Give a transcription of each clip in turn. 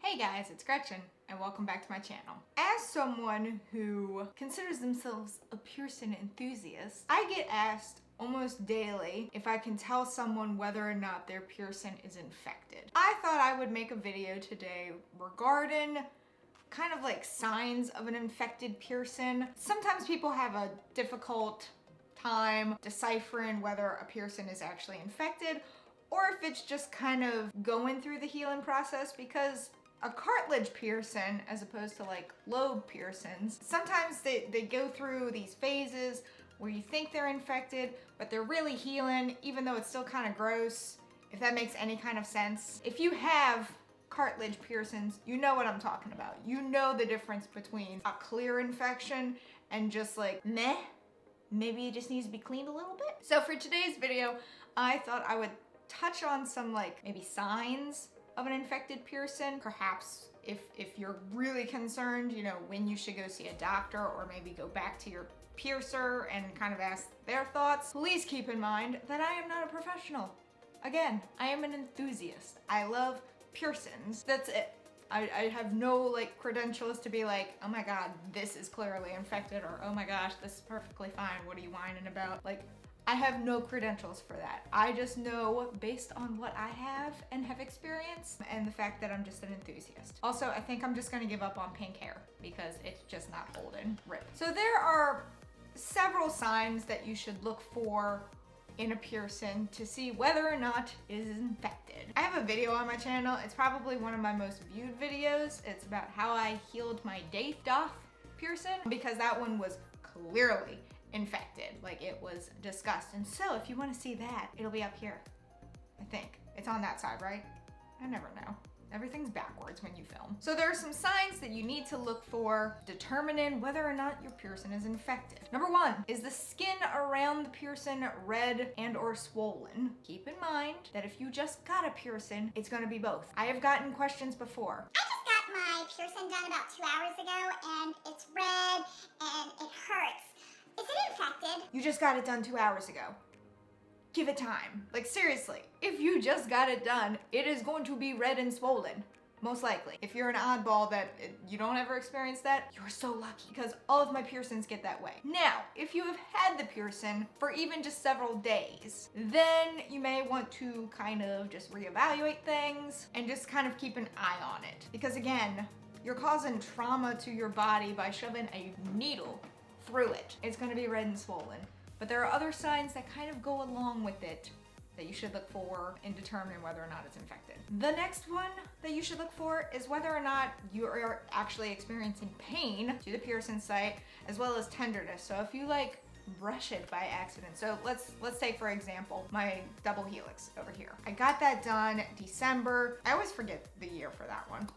Hey guys, it's Gretchen, and welcome back to my channel. As someone who considers themselves a piercing enthusiast, I get asked almost daily if I can tell someone whether or not their piercing is infected. I thought I would make a video today regarding kind of like signs of an infected piercing. Sometimes people have a difficult time deciphering whether a piercing is actually infected or if it's just kind of going through the healing process, because a cartilage piercing, as opposed to like lobe piercings, sometimes they go through these phases where you think they're infected, but they're really healing, even though it's still kind of gross, if that makes any kind of sense. If you have cartilage piercings, you know what I'm talking about. You know the difference between a clear infection and just like, meh, maybe it just needs to be cleaned a little bit. So for today's video, I thought I would touch on some like maybe signs of an infected piercing. Perhaps if you're really concerned, you know, when you should go see a doctor, or maybe go back to your piercer and kind of ask their thoughts. Please keep in mind that I am not a professional. Again, I am an enthusiast. I love piercings. That's it. I have no like credentials to be like, oh my god, this is clearly infected, or oh my gosh, this is perfectly fine, what are you whining about? Like, I have no credentials for that. I just know based on what I have and have experienced, and the fact that I'm just an enthusiast. Also, I think I'm just gonna give up on pink hair because it's just not holding. Rip. So there are several signs that you should look for in a piercing to see whether or not it is infected. I have a video on my channel. It's probably one of my most viewed videos. It's about how I healed my Doff piercing, because that one was clearly infected, like it was discussed. And so if you want to see that, it'll be up here. I think it's on that side, right? I never know. Everything's backwards when you film. So there are some signs that you need to look for determining whether or not your piercing is infected. Number one, is the skin around the piercing red and or swollen? Keep in mind that if you just got a piercing, it's gonna be both. I have gotten questions before. I just got my piercing done about 2 hours ago, and it's red and it hurts. Is it infected? You just got it done 2 hours ago. Give it time. Like seriously, if you just got it done, it is going to be red and swollen. Most likely. If you're an oddball that you don't ever experience that, you're so lucky, because all of my piercings get that way. Now, if you have had the piercing for even just several days, then you may want to kind of just reevaluate things and just kind of keep an eye on it. Because again, you're causing trauma to your body by shoving a needle through it. It's gonna be red and swollen. But there are other signs that kind of go along with it that you should look for in determining whether or not it's infected. The next one that you should look for is whether or not you are actually experiencing pain to the piercing site, as well as tenderness. So if you like brush it by accident. So let's take for example my double helix over here. I got that done December. I always forget the year for that one.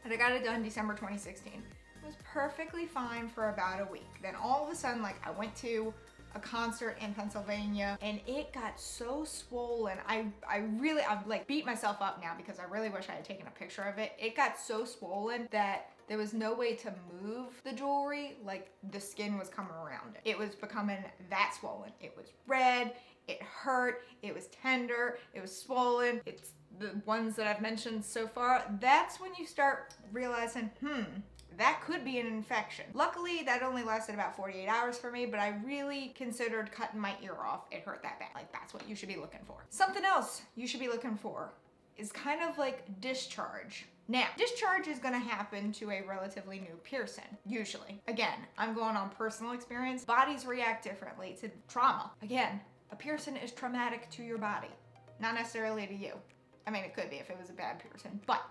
But I got it done December 2016. It was perfectly fine for about a week. Then all of a sudden, like, I went to a concert in Pennsylvania and it got so swollen. I've like beat myself up now because I really wish I had taken a picture of it. It got so swollen that there was no way to move the jewelry, like the skin was coming around it. It was becoming that swollen. It was red, it hurt, it was tender, it was swollen. It's the ones that I've mentioned so far. That's when you start realizing, that could be an infection. Luckily, that only lasted about 48 hours for me, but I really considered cutting my ear off. It hurt that bad. Like, that's what you should be looking for. Something else you should be looking for is kind of like discharge. Now, discharge is gonna happen to a relatively new piercing, usually. Again, I'm going on personal experience. Bodies react differently to trauma. Again, a piercing is traumatic to your body, not necessarily to you. I mean, it could be if it was a bad piercing, but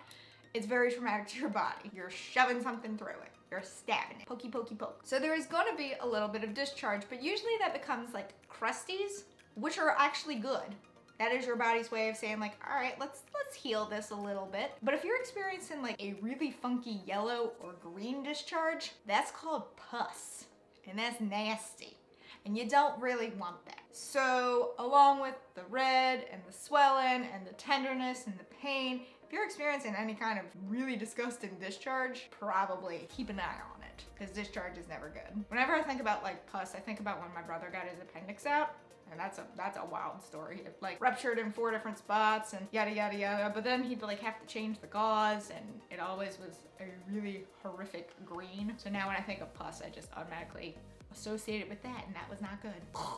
it's very traumatic to your body. You're shoving something through it. You're stabbing it. Pokey, pokey, poke. So there is gonna be a little bit of discharge, but usually that becomes like crusties, which are actually good. That is your body's way of saying like, all right, let's heal this a little bit. But if you're experiencing like a really funky yellow or green discharge, that's called pus, and that's nasty. And you don't really want that. So along with the red and the swelling and the tenderness and the pain, if you're experiencing any kind of really disgusting discharge, probably keep an eye on it, because discharge is never good. Whenever I think about like pus, I think about when my brother got his appendix out. And that's a wild story. It like ruptured in 4 different spots and yada yada yada. But then he'd like have to change the gauze, and it always was a really horrific green. So now when I think of pus, I just automatically associate it with that, and that was not good.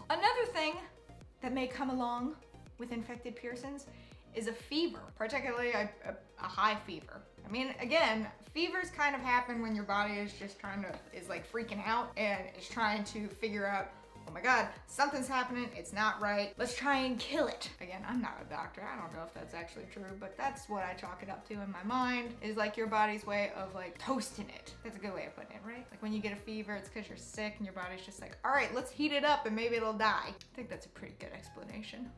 Another thing that may come along with infected piercings is a fever, particularly a high fever. I mean, again, fevers kind of happen when your body is just is like freaking out and is trying to figure out, oh my God, something's happening, it's not right, let's try and kill it. Again, I'm not a doctor, I don't know if that's actually true, but that's what I chalk it up to in my mind, is like your body's way of like toasting it. That's a good way of putting it, right? Like when you get a fever, it's because you're sick and your body's just like, all right, let's heat it up and maybe it'll die. I think that's a pretty good explanation.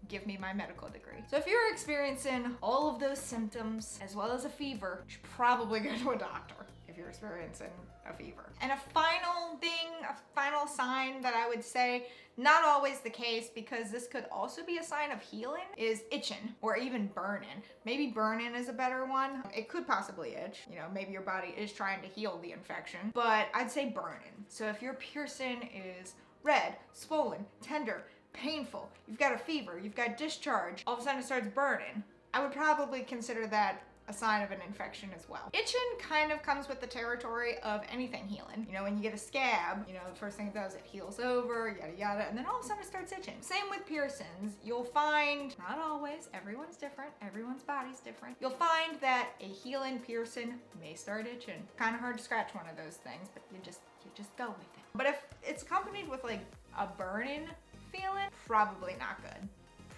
Give me my medical degree. So if you're experiencing all of those symptoms as well as a fever, you should probably go to a doctor if you're experiencing a fever. And a final thing, a final sign that I would say, not always the case because this could also be a sign of healing, is itching or even burning. Maybe burning is a better one. It could possibly itch. You know, maybe your body is trying to heal the infection, but I'd say burning. So if your piercing is red, swollen, tender, painful, you've got a fever, you've got discharge, all of a sudden it starts burning, I would probably consider that a sign of an infection as well. Itching kind of comes with the territory of anything healing. You know, when you get a scab, you know, the first thing it does, it heals over, yada yada, and then all of a sudden it starts itching. Same with piercings. You'll find, not always, everyone's different, everyone's body's different. You'll find that a healing piercing may start itching. Kind of hard to scratch one of those things, but you just go with it. But if it's accompanied with like a burning feeling, probably not good.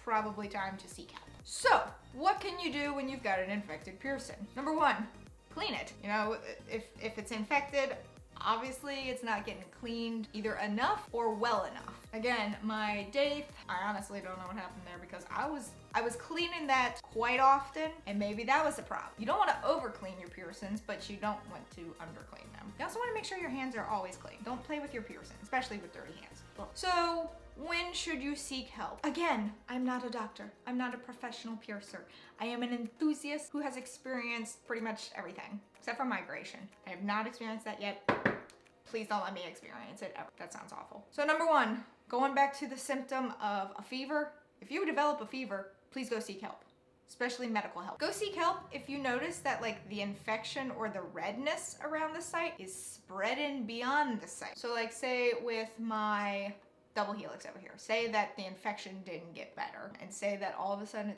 Probably time to seek help. So, what can you do when you've got an infected piercing? Number 1, clean it. You know, if it's infected, obviously it's not getting cleaned either enough or well enough. Again, my daith, I honestly don't know what happened there because I was cleaning that quite often, and maybe that was the problem. You don't want to over clean your piercings, but you don't want to under clean them. You also want to make sure your hands are always clean. Don't play with your piercings, especially with dirty hands. So, when should you seek help? Again, I'm not a doctor. I'm not a professional piercer. I am an enthusiast who has experienced pretty much everything, except for migration. I have not experienced that yet. Please don't let me experience it ever. That sounds awful. So number 1, going back to the symptom of a fever, if you develop a fever, please go seek help, especially medical help. Go seek help if you notice that like the infection or the redness around the site is spreading beyond the site. So like say with my double helix over here, say that the infection didn't get better, and say that all of a sudden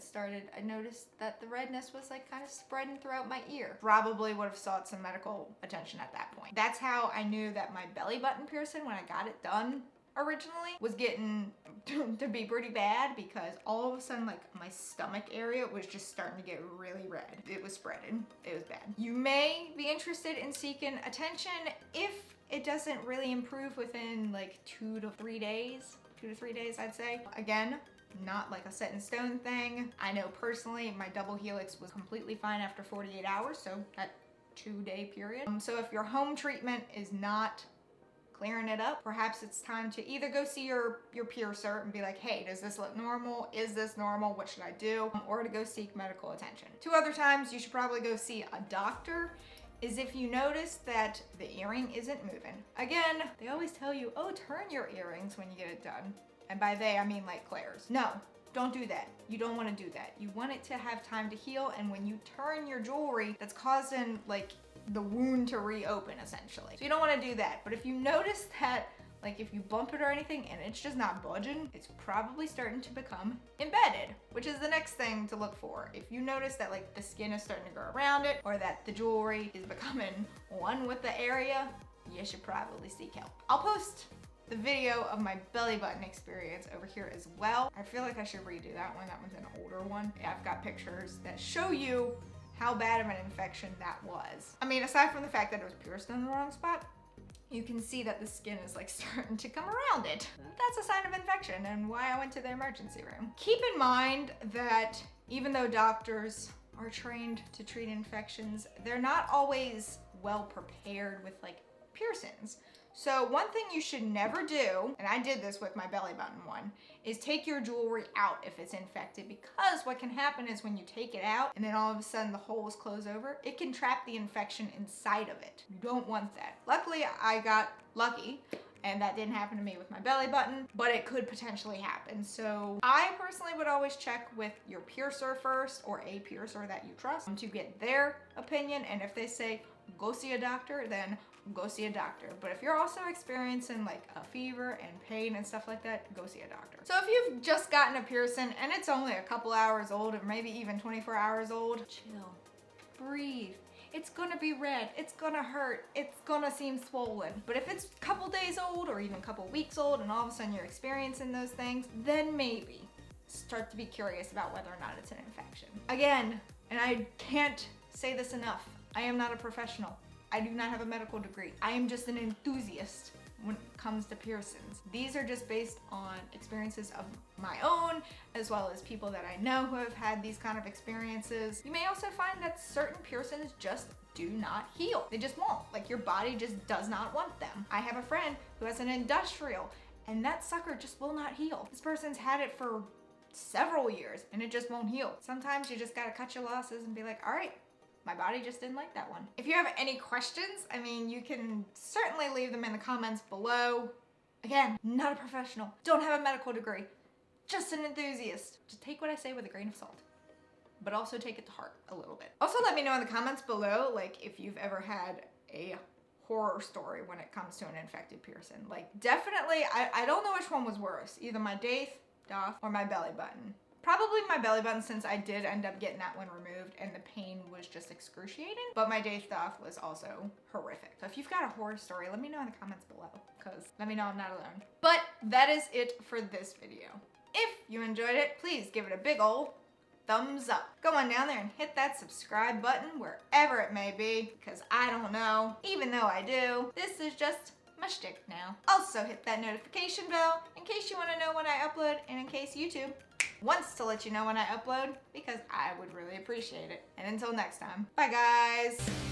I noticed that the redness was like kind of spreading throughout my ear. Probably would have sought some medical attention at that point. That's how I knew that my belly button piercing, when I got it done originally, was getting to be pretty bad, because all of a sudden like my stomach area was just starting to get really red. It was spreading. It was bad. You may be interested in seeking attention if it doesn't really improve within like 2 to 3 days. 2 to 3 days, I'd say. Again, not like a set in stone thing. I know personally my double helix was completely fine after 48 hours, so that 2-day period. So if your home treatment is not clearing it up, perhaps it's time to either go see your piercer and be like, hey, does this look normal? Is this normal? What should I do? Or to go seek medical attention. 2 other times you should probably go see a doctor is if you notice that the earring isn't moving. Again, they always tell you, oh, turn your earrings when you get it done. And by they, I mean like Claire's. No, don't do that. You don't want to do that. You want it to have time to heal, and when you turn your jewelry, that's causing like the wound to reopen essentially. So you don't want to do that. But if you notice that like if you bump it or anything and it's just not budging, it's probably starting to become embedded, which is the next thing to look for. If you notice that like the skin is starting to grow around it, or that the jewelry is becoming one with the area, you should probably seek help. I'll post the video of my belly button experience over here as well. I feel like I should redo that one. That one's an older one. Yeah, I've got pictures that show you how bad of an infection that was. I mean, aside from the fact that it was pierced in the wrong spot, you can see that the skin is like starting to come around it. That's a sign of infection and why I went to the emergency room. Keep in mind that even though doctors are trained to treat infections, they're not always well prepared with like piercings. So one thing you should never do, and I did this with my belly button one, is take your jewelry out if it's infected, because what can happen is when you take it out and then all of a sudden the holes close over, it can trap the infection inside of it. You don't want that. Luckily, I got lucky. And that didn't happen to me with my belly button, but it could potentially happen. So I personally would always check with your piercer first, or a piercer that you trust, to get their opinion. And if they say go see a doctor, then go see a doctor. But if you're also experiencing like a fever and pain and stuff like that, go see a doctor. So if you've just gotten a piercing and it's only a couple hours old, or maybe even 24 hours old, chill, breathe. It's gonna be red, it's gonna hurt, it's gonna seem swollen. But if it's a couple days old or even a couple weeks old and all of a sudden you're experiencing those things, then maybe start to be curious about whether or not it's an infection. Again, and I can't say this enough, I am not a professional. I do not have a medical degree. I am just an enthusiast when it comes to piercings. These are just based on experiences of my own, as well as people that I know who have had these kind of experiences. You may also find that certain piercings just do not heal. They just won't. Like, your body just does not want them. I have a friend who has an industrial, and that sucker just will not heal. This person's had it for several years and it just won't heal. Sometimes you just gotta cut your losses and be like, all right, my body just didn't like that one. If you have any questions, I mean, you can certainly leave them in the comments below. Again, not a professional, don't have a medical degree, just an enthusiast. Just take what I say with a grain of salt, but also take it to heart a little bit. Also, let me know in the comments below, like, if you've ever had a horror story when it comes to an infected piercing. Like, definitely, I don't know which one was worse, either my doff or my belly button. Probably my belly button, since I did end up getting that one removed and the pain was just excruciating, but my doff was also horrific. So if you've got a horror story, let me know in the comments below, because let me know I'm not alone. But that is it for this video. If you enjoyed it, please give it a big ol' thumbs up. Go on down there and hit that subscribe button wherever it may be, because I don't know, even though I do. This is just my shtick now. Also hit that notification bell in case you want to know when I upload, and in case YouTube wants to let you know when I upload, because I would really appreciate it. And until next time, bye guys.